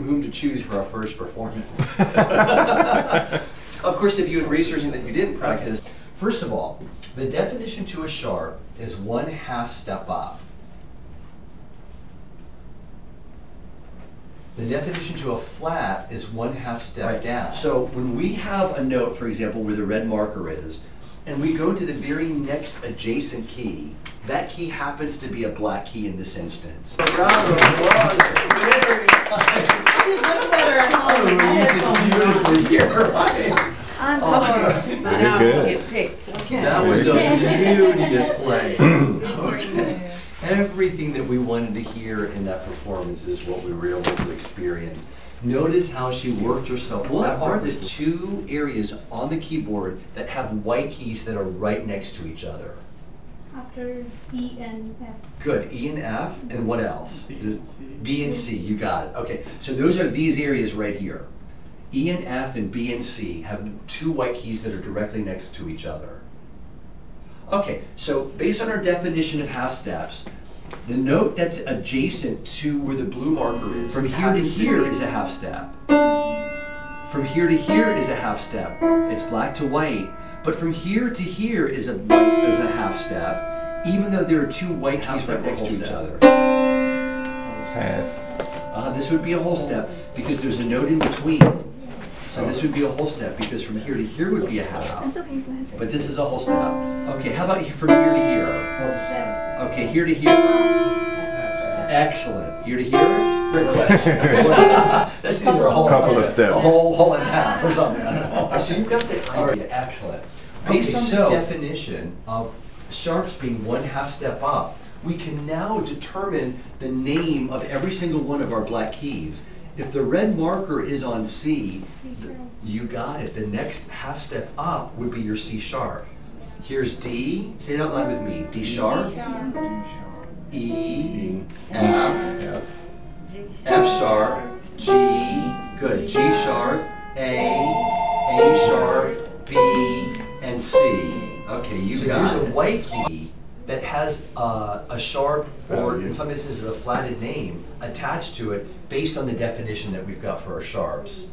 whom to choose for our first performance. Of course, if you had researched that you didn't practice, first of all, the definition to a sharp is 1/2 step up. The definition to a flat is 1/2 step down. So when we have a note, for example, where the red marker is, and we go to the very next adjacent key, that key happens to be a black key in this instance. Bravo! Very nice. You look better at home. Beautifully here, right? So now good. we get picked. Okay. That was a beauty display. Okay. Everything that we wanted to hear in that performance is what we were able to experience. Notice how she worked herself. What are the two areas on the keyboard that have white keys that are right next to each other? After E and F. Good. E and F, and what else? B and C. B and C, you got it. Okay, so those are these areas right here. E and F and B and C have two white keys that are directly next to each other. Okay, so based on our definition of half steps, the note that's adjacent to where the blue marker is, from here to here is a half step. From here to here is a half step. It's black to white. But from here to here is a half step, even though there are two white keys right next to each other. Half. This would be a whole step because there's a note in between. So this would be a whole step because from here to here would be a half. It's okay, go ahead. But this is a whole step. Okay, how about from here to here? Okay, here to here. Excellent. Here to here? Great question. That's either a whole Couple of steps. A whole and a half or something. I don't know. So you've got the idea. Excellent. Based on this definition of sharps being 1/2 step up, we can now determine the name of every single one of our black keys. If the red marker is on C, you got it. The next half step up would be your C sharp. Here's D. Say it out loud with me. D sharp. E. F. F sharp. G. Good. G sharp. A sharp. B. And C. Okay, you got it. There's a white key that has a sharp, or in some instances a flatted name attached to it based on the definition that we've got for our sharps.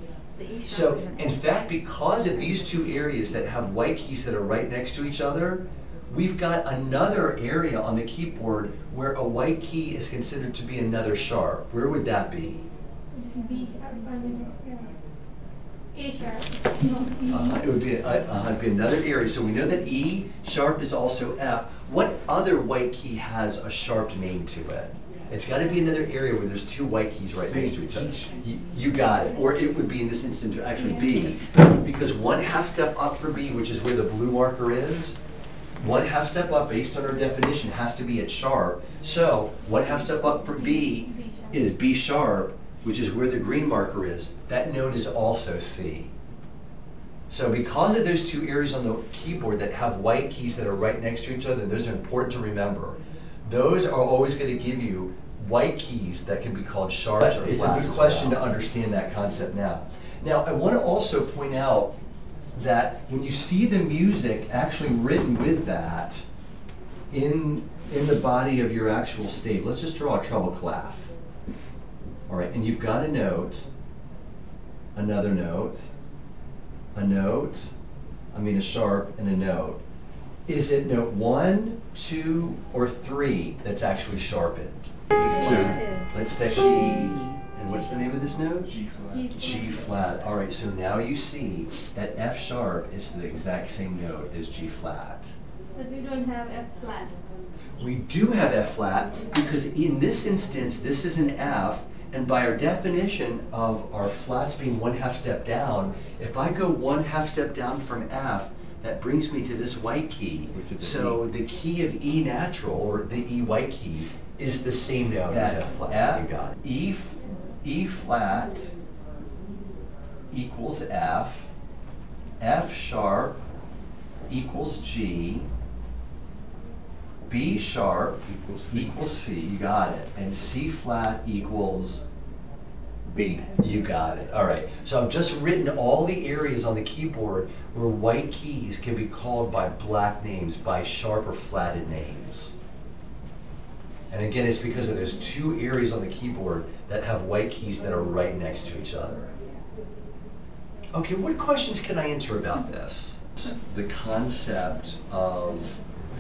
So, in fact, because of these two areas that have white keys that are right next to each other, we've got another area on the keyboard where a white key is considered to be another sharp. Where would that be? B sharp. A sharp. It would be it'd be another area. So we know that E sharp is also F. What other white key has a sharp name to it? It's got to be another area where there's two white keys right next to each other. You got it. Or it would be in this instance actually B, because 1/2 step up from B, which is where the blue marker is, 1/2 step up based on our definition has to be at sharp. So 1/2 step up from B is B sharp, which is where the green marker is. That note is also C. So because of those two areas on the keyboard that have white keys that are right next to each other, those are important to remember. Those are always going to give you white keys that can be called sharps or flats. It's a good question to understand that concept now. Now, I want to also point out that when you see the music actually written with that in the body of your actual state, let's just draw a treble clef. All right, and you've got a note, another note, a note, a sharp and a note. Is it note 1, 2, or 3 that's actually sharpened? Let's take G. And what's the name of this note? G flat. G flat. All right, so now you see that F sharp is the exact same note as G flat. But we don't have F flat. We do have F flat because in this instance, this is an F, and by our definition of our flats being 1/2 step down, if I go 1/2 step down from F, that brings me to this white key. So the key of E natural, or the E white key, is the same note as F flat. You got it. E flat equals F, F sharp equals G, B sharp equals C, you got it, and C flat equals B. You got it. All right. So I've just written all the areas on the keyboard where white keys can be called by black names, by sharp or flatted names. And again, it's because of those two areas on the keyboard that have white keys that are right next to each other. Okay, what questions can I answer about this? The concept of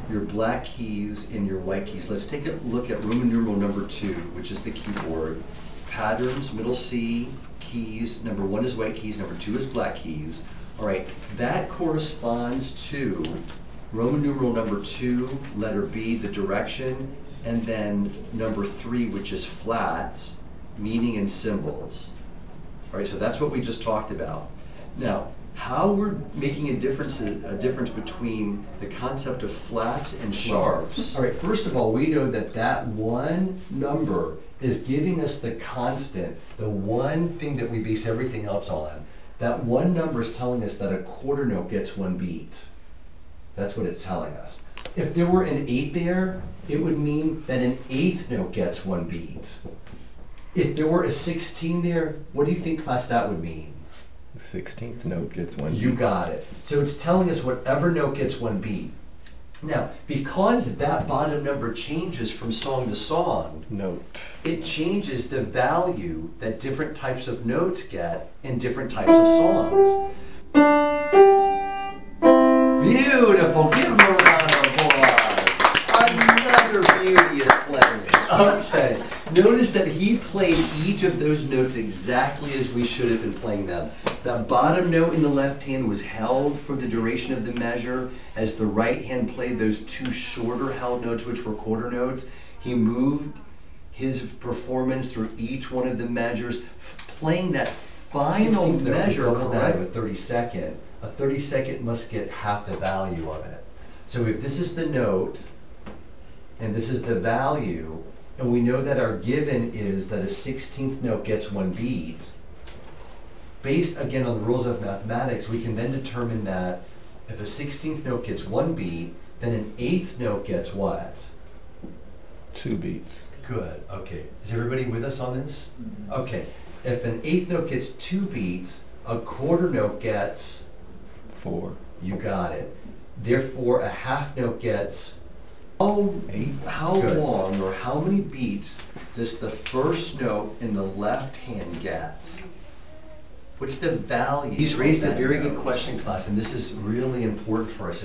your black keys and your white keys. Let's take a look at Roman numeral number 2, which is the keyboard. Patterns, middle C, keys. Number 1 is white keys, number 2 is black keys. All right, that corresponds to Roman numeral number 2, letter B, the direction, and then number 3, which is flats, meaning and symbols. All right, so that's what we just talked about. Now, how we're making a difference between the concept of flats and sharps. All right, first of all, we know that that one number is giving us the constant, the one thing that we base everything else on. That one number is telling us that a quarter note gets 1 beat. That's what it's telling us. If there were an 8 there, it would mean that an 8th note gets 1 beat. If there were a 16 there, what do you think, class, that would mean? The 16th note gets 1 beat. You got it. So it's telling us whatever note gets 1 beat. Now, because that bottom number changes from song to song, Note. it changes the value that different types of notes get in different types of songs. Beautiful. Give him a round of applause. Another beauty is playing. Okay. Notice that he played each of those notes exactly as we should have been playing them. The bottom note in the left hand was held for the duration of the measure, as the right hand played those 2 shorter held notes, which were quarter notes. He moved his performance through each one of the measures, playing that final measure correct. A 32nd. A 32nd must get half the value of it. So if this is the note, and this is the value, and we know that our given is that a 16th note gets 1 beat, based again on the rules of mathematics, we can then determine that if a 16th note gets 1 beat, then an 8th note gets what? 2 beats. Good, okay. Is everybody with us on this? Okay, if an 8th note gets 2 beats, a quarter note gets 4. You got it. Therefore, a half note gets how long or how many beats does the first note in the left hand get? What's the value? He's raised a very good question, class, and this is really important for us.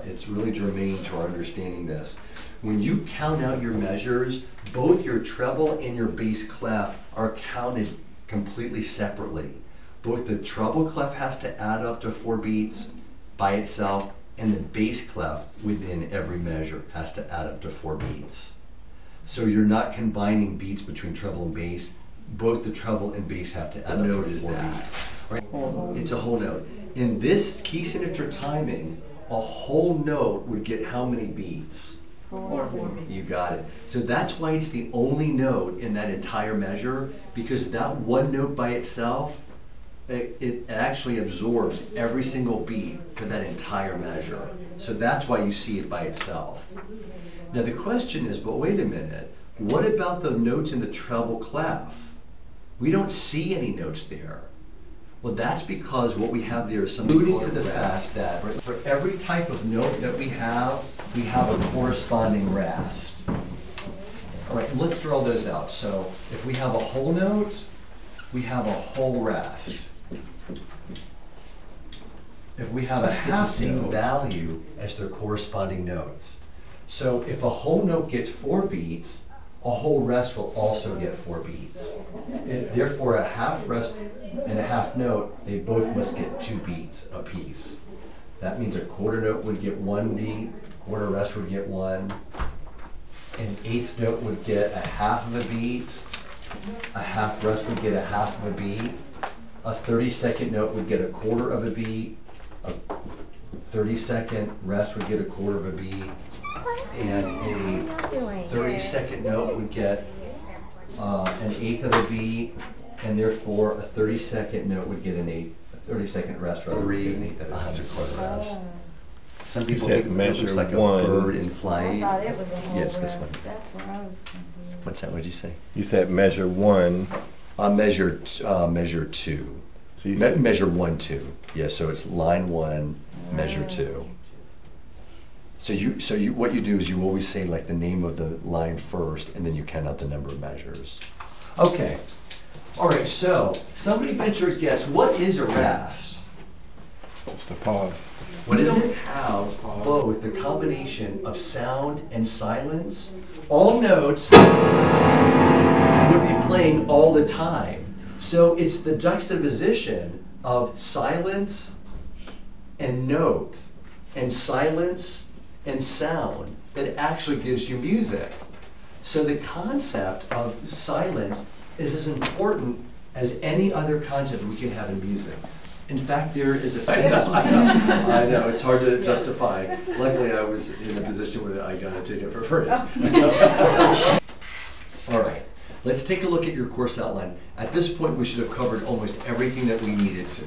It's really germane to our understanding this. When you count out your measures, both your treble and your bass clef are counted completely separately. Both the treble clef has to add up to 4 beats by itself, and the bass clef within every measure has to add up to 4 beats. So you're not combining beats between treble and bass. Both the treble and bass have to add up to 4 beats. Right? It's a whole note. In this key signature timing, a whole note would get how many beats? 4 beats. You got it. So that's why it's the only note in that entire measure, because that one note by itself, it actually absorbs every single beat for that entire measure. So that's why you see it by itself. Now the question is, but wait a minute, what about the notes in the treble clef? We don't see any notes there. Well, that's because what we have there is something alluding to the fact that for every type of note that we have a corresponding rest. All right, let's draw those out. So if we have a whole note, we have a whole rest. If we have a half note, value as their corresponding notes. So if a whole note gets 4 beats, a whole rest will also get 4 beats. And therefore, a half rest and a half note, they both must get 2 beats apiece. That means a quarter note would get 1 beat, quarter rest would get 1, an 8th note would get a half of a beat, a half rest would get a half of a beat, a 32nd note would get a quarter of a beat, a 32nd rest would get a quarter of a beat, and a 32nd note would get an 1/8 of a beat, and therefore a 32nd note would get a 32nd rest, rather than an 1/8 of a quarter rest. Some people think it looks like a bird in flight. I thought it was a whole Yes, this rest. one. That's what I was thinking. What's that? What did you say? You said measure 1. Measure 2. So you said Measure 1, 2. Yeah, so it's line 1, measure 2. What you do is you always say like the name of the line first, and then you count out the number of measures. Okay. All right. So somebody venture a guess. What is a rest? It's the pause. What does it have both the combination of sound and silence? All notes would be playing all the time. So it's the juxtaposition of silence and note and silence and sound that actually gives you music. So the concept of silence is as important as any other concept we can have in music. In fact, there is a... I know, it's hard to justify. Luckily, I was in a position where I got a ticket for free. All right, let's take a look at your course outline. At this point, we should have covered almost everything that we needed to.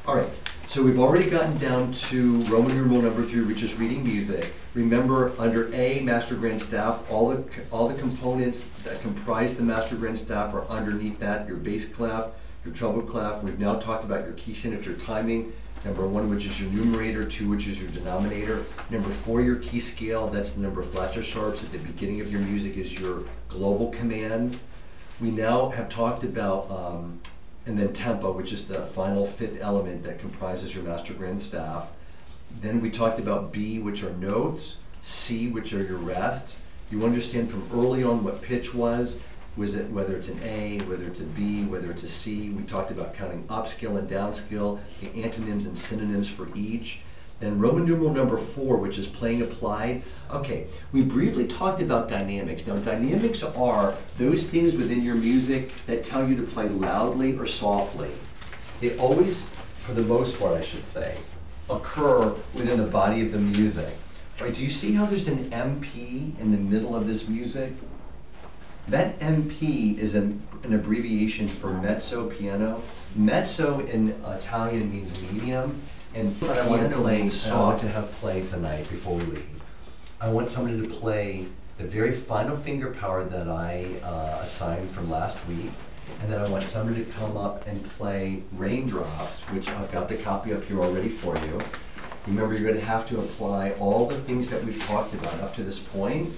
All right, so we've already gotten down to Roman numeral number 3, which is reading music. Remember, under A, Master Grand Staff, all the components that comprise the Master Grand Staff are underneath that. Your bass clef, your treble clef. We've now talked about your key signature timing. Number 1, which is your numerator, 2, which is your denominator. Number 4, your key scale. That's the number of flats or sharps at the beginning of your music is your global command. We now have talked about, and then tempo, which is the final 5th element that comprises your Master Grand Staff. Then we talked about B, which are notes, C, which are your rests. You understand from early on what pitch was it whether it's an A, whether it's a B, whether it's a C. We talked about counting up scale and down scale, the antonyms and synonyms for each. Then Roman numeral number 4, which is playing applied. Okay, we briefly talked about dynamics. Now, dynamics are those things within your music that tell you to play loudly or softly. They always, for the most part, I should say, occur within the body of the music. Right? Do you see how there's an MP in the middle of this music? That MP is an abbreviation for mezzo piano. Mezzo in Italian means medium, and what I want to play, I want to have play tonight before we leave. I want somebody to play the very final finger power that I assigned from last week, and then I want somebody to come up and play Raindrops, which I've got the copy up here already for you. Remember, you're going to have to apply all the things that we've talked about up to this point,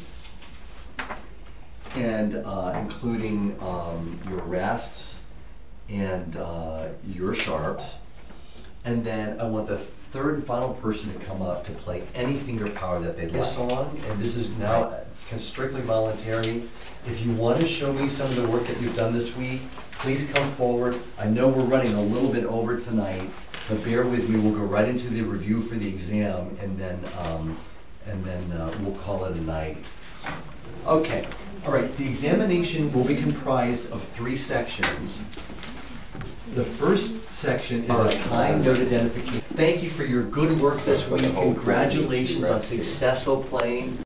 and including your rests and your sharps. And then I want the third and final person to come up to play any finger power that they'd like. This song, and this is now strictly voluntary. If you want to show me some of the work that you've done this week, please come forward. I know we're running a little bit over tonight, but bear with me. We'll go right into the review for the exam, and then we'll call it a night. Okay. All right. The examination will be comprised of 3 sections. The first section is a time note identification. Thank you for your good work this week. Congratulations on successful playing.